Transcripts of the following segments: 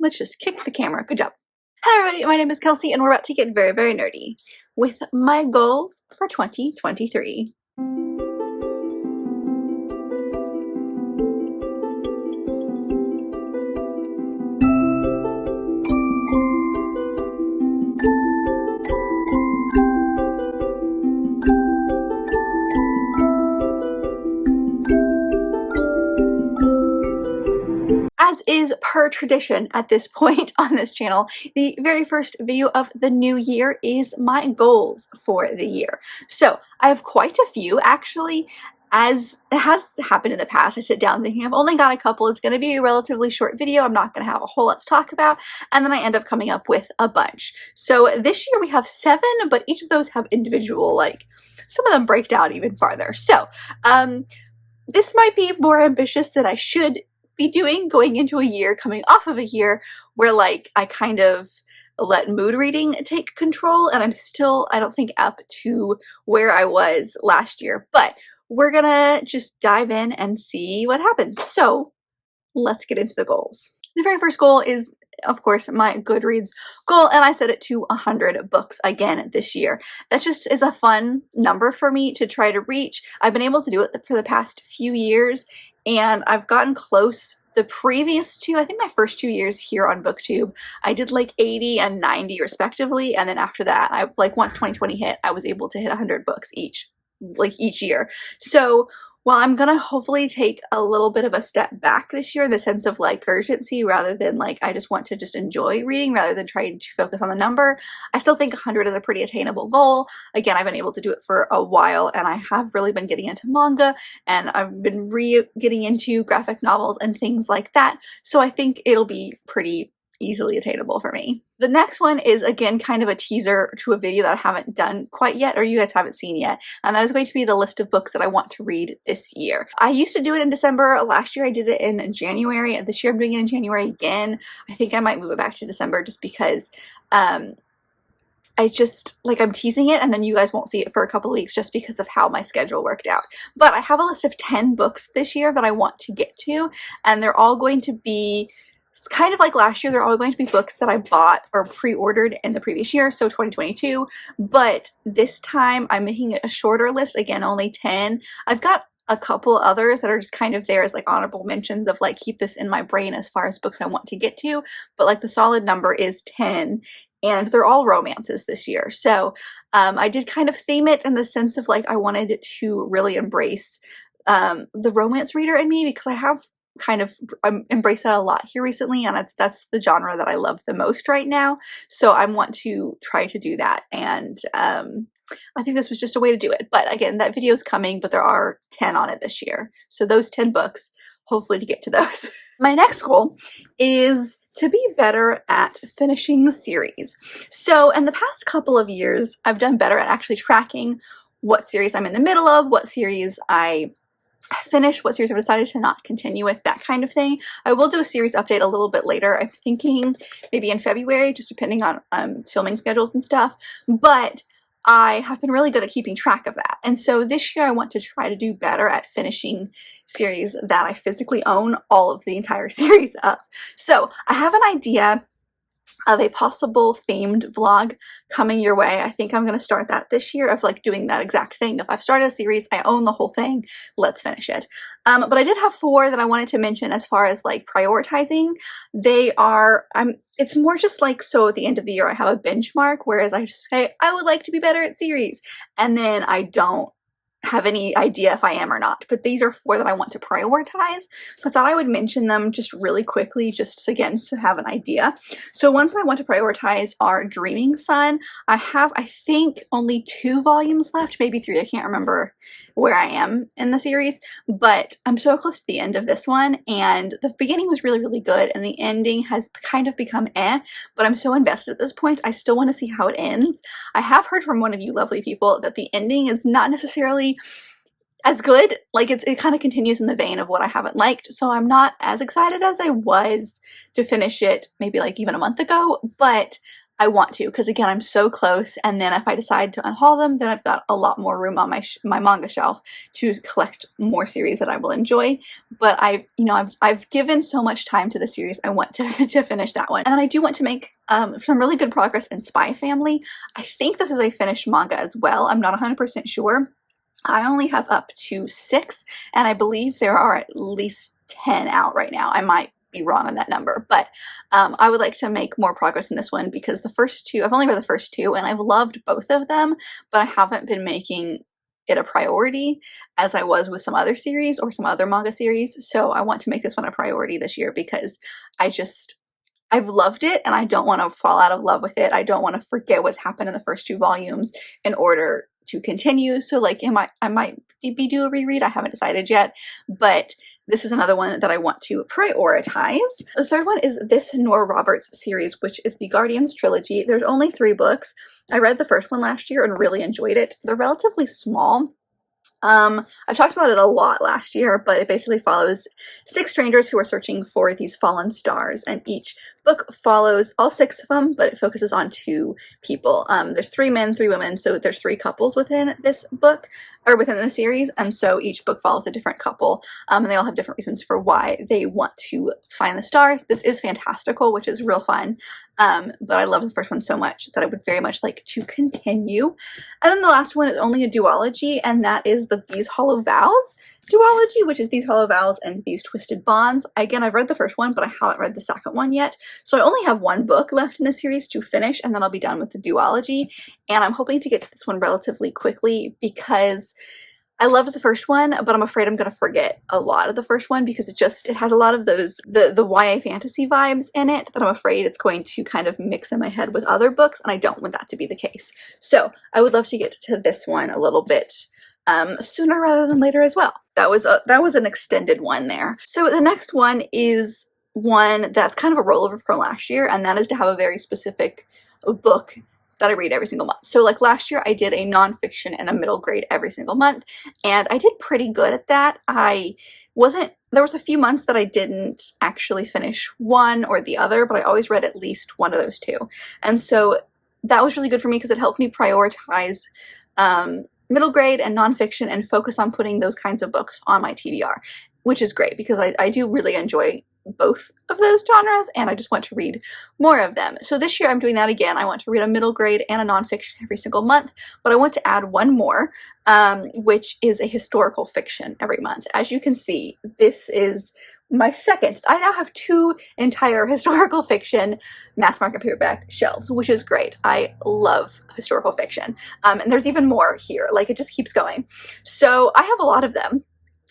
let's just kick the camera. Good job. Hi everybody, my name is Kelsey and we're about to get very, very nerdy with my goals for 2023. As is per tradition at this point on this channel, the very first video of the new year is my goals for the year. So I have quite a few actually. As it has happened in the past, I sit down thinking I've only got a couple. It's going to be a relatively short video. I'm not going to have a whole lot to talk about. And then I end up coming up with a bunch. So this year we have 7, but each of those have individual, some of them break down even farther. So this might be more ambitious than I should be doing going into a year, coming off of a year where I kind of let mood reading take control, and I'm still, I don't think, up to where I was last year, but we're gonna just dive in and see what happens. So let's get into the goals. The very first goal is, of course, my GoodReads goal, and I set it to 100 books again this year. That just is a fun number for me to try to reach. I've been able to do it for the past few years, and I've gotten close. The previous 2, I think my first 2 years here on BookTube, I did 80 and 90 respectively, and then after that, once 2020 hit, I was able to hit 100 books each year. So while I'm gonna hopefully take a little bit of a step back this year in the sense of urgency, rather than I just want to just enjoy reading rather than trying to focus on the number, I still think 100 is a pretty attainable goal. Again, I've been able to do it for a while, and I have really been getting into manga, and I've been getting into graphic novels and things like that. So I think it'll be pretty easily attainable for me. The next one is, again, kind of a teaser to a video that I haven't done quite yet, or you guys haven't seen yet, and that is going to be the list of books that I want to read this year. I used to do it in December. Last year I did it in January, and this year I'm doing it in January again. I think I might move it back to December just because I just, I'm teasing it, and then you guys won't see it for a couple of weeks just because of how my schedule worked out. But I have a list of 10 books this year that I want to get to, and they're all going to be kind of like last year. They're all going to be books that I bought or pre-ordered in the previous year, so 2022, but this time I'm making it a shorter list, again, only 10. I've got a couple others that are just kind of there as honorable mentions of keep this in my brain as far as books I want to get to, but the solid number is 10, and they're all romances this year. So I did kind of theme it in the sense of I wanted it to really embrace the romance reader in me, because I have kind of embrace that a lot here recently, and that's the genre that I love the most right now. So I want to try to do that, and I think this was just a way to do it. But again, that video is coming, but there are 10 on it this year. So those 10 books, hopefully to get to those. My next goal is to be better at finishing series. So in the past couple of years, I've done better at actually tracking what series I'm in the middle of, what series I finish, what series I've decided to not continue with, that kind of thing. I will do a series update a little bit later. I'm thinking maybe in February, just depending on filming schedules and stuff, but I have been really good at keeping track of that. And so this year I want to try to do better at finishing series that I physically own all of the entire series of. So I have an idea of a possible themed vlog coming your way. I think I'm going to start that this year, of doing that exact thing. If I've started a series, I own the whole thing, let's finish it. But I did have 4 that I wanted to mention as far as prioritizing. They are, it's more just so at the end of the year I have a benchmark, whereas I just say I would like to be better at series, and then I don't have any idea if I am or not. But these are 4 that I want to prioritize, so I thought I would mention them just really quickly, just again to have an idea. So ones that I want to prioritize are Dreaming Sun. I have, I think, only 2 volumes left, maybe 3, I can't remember where I am in the series, but I'm so close to the end of this one, and the beginning was really, really good, and the ending has kind of become but I'm so invested at this point, I still want to see how it ends. I have heard from one of you lovely people that the ending is not necessarily as good. It kind of continues in the vein of what I haven't liked, so I'm not as excited as I was to finish it maybe even a month ago, but I want to, because again, I'm so close, and then if I decide to unhaul them, then I've got a lot more room on my manga shelf to collect more series that I will enjoy. But I've given so much time to the series, I want to, to finish that one. And then I do want to make some really good progress in Spy Family. I think this is a finished manga as well. I'm not 100% sure. I only have up to 6, and I believe there are at least 10 out right now. I might be wrong on that number, but I would like to make more progress in this one because the first two, I've only read the first two, and I've loved both of them, but I haven't been making it a priority as I was with some other series or some other manga series. So I want to make this one a priority this year because I've loved it, and I don't want to fall out of love with it. I don't want to forget what's happened in the first 2 volumes in order to continue. So like I might do a reread. I haven't decided yet, but this is another one that I want to prioritize. The third one is this Nora Roberts series, which is the Guardians trilogy. There's only 3 books. I read the first one last year and really enjoyed it. They're relatively small. I talked about it a lot last year, but it basically follows 6 strangers who are searching for these fallen stars, and each book follows all 6 of them, but it focuses on 2 people. There's 3 men, 3 women, so there's 3 couples within this book, or within the series, and so each book follows a different couple, and they all have different reasons for why they want to find the stars. This is fantastical, which is real fun, but I love the first one so much that I would very much like to continue. And then the last one is only a duology, and that is the These Hollow Vows duology, which is These Hollow Vows and These Twisted Bonds. Again, I've read the first one, but I haven't read the second one yet, so I only have 1 book left in the series to finish, and then I'll be done with the duology, and I'm hoping to get to this one relatively quickly because I loved the first one, but I'm afraid I'm going to forget a lot of the first one because it has a lot of those, the YA fantasy vibes in it that I'm afraid it's going to kind of mix in my head with other books, and I don't want that to be the case. So I would love to get to this one a little bit sooner rather than later as well. That was an extended one there. So the next one is one that's kind of a rollover from last year, and that is to have a very specific book that I read every single month. So like last year I did a nonfiction and a middle grade every single month, and I did pretty good at that. There was a few months that I didn't actually finish one or the other, but I always read at least one of those 2. And so that was really good for me because it helped me prioritize middle grade and nonfiction and focus on putting those kinds of books on my TBR, which is great because I do really enjoy both of those genres, and I just want to read more of them. So this year I'm doing that again. I want to read a middle grade and a nonfiction every single month, but I want to add one more, which is a historical fiction every month. As you can see, this is my second. I now have 2 entire historical fiction mass market paperback shelves, which is great. I love historical fiction. And there's even more here. Like, it just keeps going. So I have a lot of them,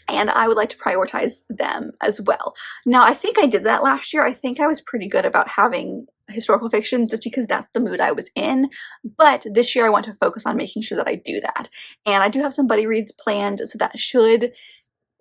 and I would like to prioritize them as well. Now, I think I did that last year. I think I was pretty good about having historical fiction just because that's the mood I was in. But this year I want to focus on making sure that I do that. And I do have some buddy reads planned, so that should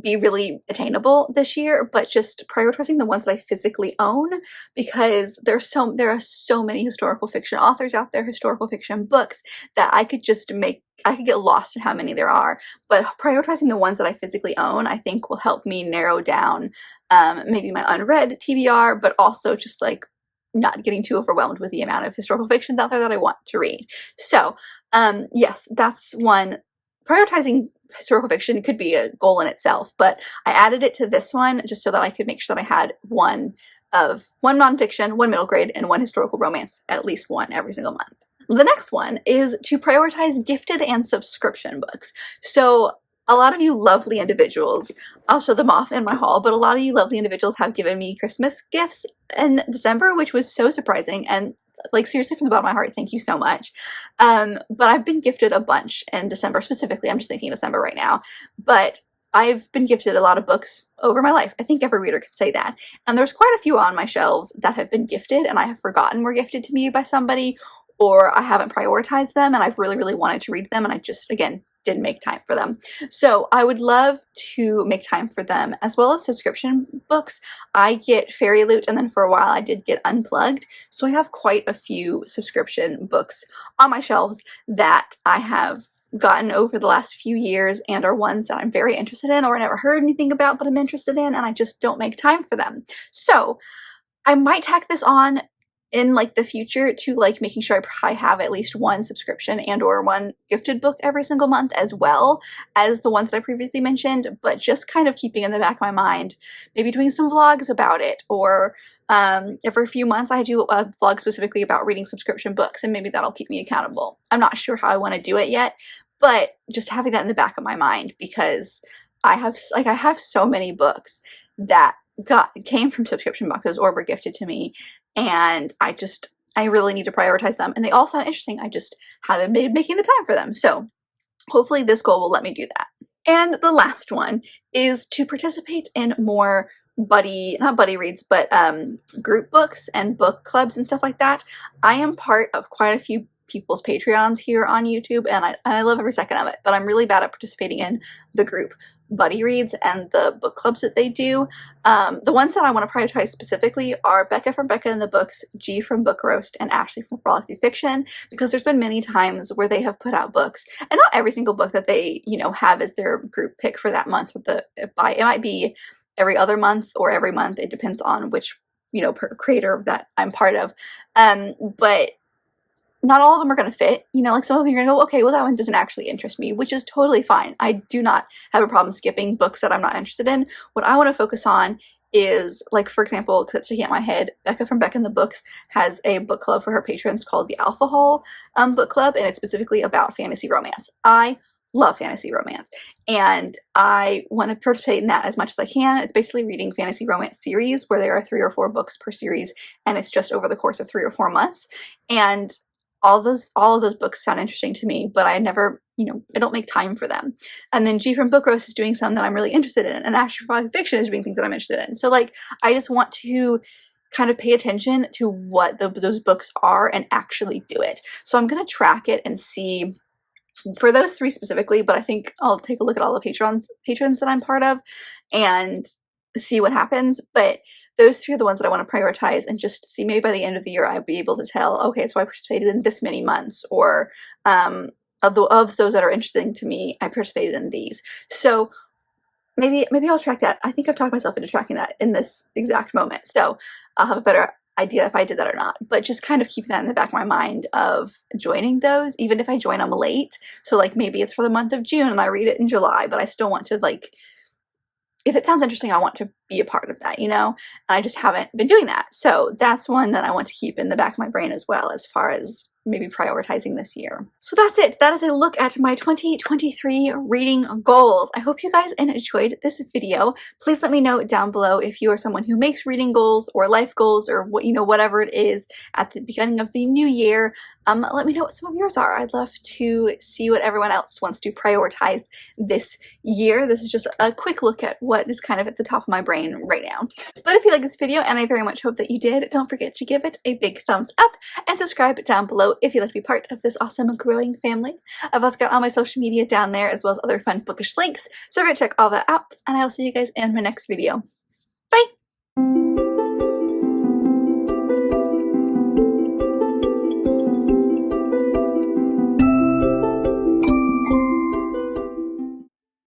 be really attainable this year, but just prioritizing the ones that I physically own, because there are so many historical fiction authors out there, historical fiction books, that I could get lost in how many there are. But prioritizing the ones that I physically own, I think will help me narrow down maybe my unread TBR, but also just like not getting too overwhelmed with the amount of historical fictions out there that I want to read. So yes, that's one. Prioritizing historical fiction could be a goal in itself, but I added it to this one just so that I could make sure that I had one nonfiction, 1 middle grade, and 1 historical romance, at least 1 every single month. The next one is to prioritize gifted and subscription books. So a lot of you lovely individuals, I'll show them off in my haul, but a lot of you lovely individuals have given me Christmas gifts in December, which was so surprising, and like seriously from the bottom of my heart, thank you so much. But I've been gifted a bunch in December specifically. I'm just thinking December right now, but I've been gifted a lot of books over my life. I think every reader can say that. And there's quite a few on my shelves that have been gifted and I have forgotten were gifted to me by somebody, or I haven't prioritized them and I've really, really wanted to read them and I just, again, didn't make time for them. So I would love to make time for them, as well as subscription books. I get Fairy Loot, and then for a while I did get Unplugged. So I have quite a few subscription books on my shelves that I have gotten over the last few years and are ones that I'm very interested in or I never heard anything about but I'm interested in, and I just don't make time for them. So I might tack this on in like the future to like making sure I have at least one subscription and or one gifted book every single month, as well as the ones that I previously mentioned, but just kind of keeping in the back of my mind, maybe doing some vlogs about it, or every few months I do a vlog specifically about reading subscription books, and maybe that'll keep me accountable. I'm not sure how I want to do it yet, but just having that in the back of my mind, because I have so many books that came from subscription boxes or were gifted to me, and I really need to prioritize them, and they all sound interesting. I just haven't been making the time for them. So hopefully this goal will let me do that. And the last one is to participate in more not buddy reads, but group books and book clubs and stuff like that. I am part of quite a few people's Patreons here on YouTube, and I love every second of it, but I'm really bad at participating in the group buddy reads and the book clubs that they do. The ones that I want to prioritize specifically are Becca from Becca and the Books, G from Book Roast, and Ashley from Frolic Through Fiction, because there's been many times where they have put out books, and not every single book that they, you know, have as their group pick for that month. It might be every other month or every month. It depends on which, you know, creator that I'm part of. But not all of them are going to fit. You know, like some of them you're going to go, okay, well that one doesn't actually interest me, which is totally fine. I do not have a problem skipping books that I'm not interested in. What I want to focus on is, like, for example, because it's sticking at my head, Becca from Becca and the Books has a book club for her patrons called the Alpha Hole book club, and it's specifically about fantasy romance. I love fantasy romance, and I want to participate in that as much as I can. It's basically reading fantasy romance series where there are 3 or 4 books per series, and it's just over the course of 3 or 4 months. And all of those books sound interesting to me, but I never, you know, I don't make time for them. And then G from Book Roast is doing some that I'm really interested in, and Ashley from Fiction is doing things that I'm interested in. So like, I just want to kind of pay attention to what those books are and actually do it. So I'm going to track it and see for those 3 specifically, but I think I'll take a look at all the patrons that I'm part of and see what happens. But those 3 are the ones that I want to prioritize, and just see, maybe by the end of the year I'll be able to tell, okay, so I participated in this many months, or of those that are interesting to me, I participated in these. So maybe I'll track that. I think I've talked myself into tracking that in this exact moment, so I'll have a better idea if I did that or not. But just kind of keeping that in the back of my mind of joining those, even if I join them late. So like, maybe it's for the month of June and I read it in July, but I still want to, like, if it sounds interesting, I want to be a part of that, you know? And I just haven't been doing that. So that's one that I want to keep in the back of my brain as well, as far as maybe prioritizing this year. So that's it. That is a look at my 2023 reading goals. I hope you guys enjoyed this video. Please let me know down below if you are someone who makes reading goals or life goals, or what, you know, whatever it is at the beginning of the new year. Let me know what some of yours are. I'd love to see what everyone else wants to prioritize this year. This is just a quick look at what is kind of at the top of my brain right now. But if you like this video, and I very much hope that you did, don't forget to give it a big thumbs up and subscribe down below if you'd like to be part of this awesome growing family. I've also got all my social media down there, as well as other fun bookish links, so check all that out, and I will see you guys in my next video. Bye!